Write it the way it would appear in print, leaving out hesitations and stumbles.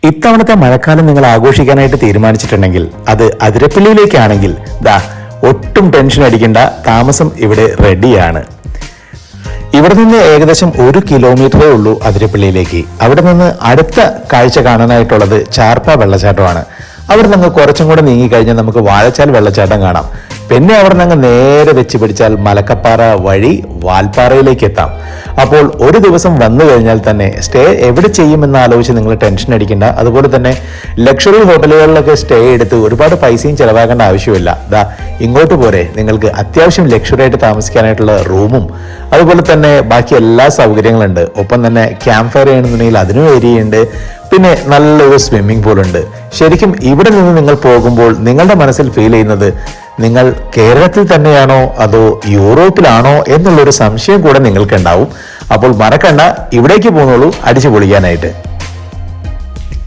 ഇത്തവണത്തെ മഴക്കാലം നിങ്ങൾ ആഘോഷിക്കാനായിട്ട് തീരുമാനിച്ചിട്ടുണ്ടെങ്കിൽ അത് അതിരപ്പള്ളിയിലേക്കാണെങ്കിൽ ഒട്ടും ടെൻഷൻ അടിക്കേണ്ട, താമസം ഇവിടെ റെഡിയാണ്. ഇവിടെ നിന്ന് ഏകദേശം 1 കിലോമീറ്ററേ ഉള്ളൂ അതിരപ്പള്ളിയിലേക്ക്. അവിടെ നിന്ന് അടുത്ത കാഴ്ച കാണാനായിട്ടുള്ളത് ചാർപ്പ വെള്ളച്ചാട്ടമാണ്. അവിടെ നിന്ന് കുറച്ചും കൂടെ നീങ്ങിക്കഴിഞ്ഞാൽ നമുക്ക് വാഴച്ചാൽ വെള്ളച്ചാട്ടം കാണാം. പിന്നെ അവിടെ നിന്ന് നേരെ വെച്ച് പിടിച്ചാൽ മലക്കപ്പാറ വഴി വാൽപ്പാറയിലേക്ക് എത്താം. അപ്പോൾ ഒരു ദിവസം വന്നു കഴിഞ്ഞാൽ തന്നെ സ്റ്റേ എവിടെ ചെയ്യുമെന്ന് ആലോചിച്ച് നിങ്ങൾ ടെൻഷൻ അടിക്കേണ്ട. അതുപോലെ തന്നെ ലക്ഷറി ഹോട്ടലുകളിലൊക്കെ സ്റ്റേ എടുത്ത് ഒരുപാട് പൈസയും ചെലവാക്കേണ്ട ആവശ്യമില്ല. ഇങ്ങോട്ട് പോരെ, നിങ്ങൾക്ക് അത്യാവശ്യം ലക്ഷറി ആയിട്ട് താമസിക്കാനായിട്ടുള്ള റൂമും അതുപോലെ തന്നെ ബാക്കി എല്ലാ സൗകര്യങ്ങളുണ്ട്. ഒപ്പം തന്നെ ക്യാമ്പ് ഫയർ ചെയ്യണമെന്നുണ്ടെങ്കിൽ അതിനും ഏരിയ ഉണ്ട്. പിന്നെ നല്ലൊരു സ്വിമ്മിംഗ് പൂൾ ഉണ്ട്. ശരിക്കും ഇവിടെ നിന്ന് നിങ്ങൾ പോകുമ്പോൾ നിങ്ങളുടെ മനസ്സിൽ ഫീൽ ചെയ്യുന്നത് നിങ്ങൾ കേരളത്തിൽ തന്നെയാണോ അതോ യൂറോപ്പിലാണോ എന്നുള്ളൊരു സംശയം കൂടെ നിങ്ങൾക്ക് ഉണ്ടാവും. അപ്പോൾ മറക്കണ്ട, ഇവിടേക്ക് പോകുന്നുള്ളൂ അടിച്ചു പൊളിക്കാനായിട്ട്.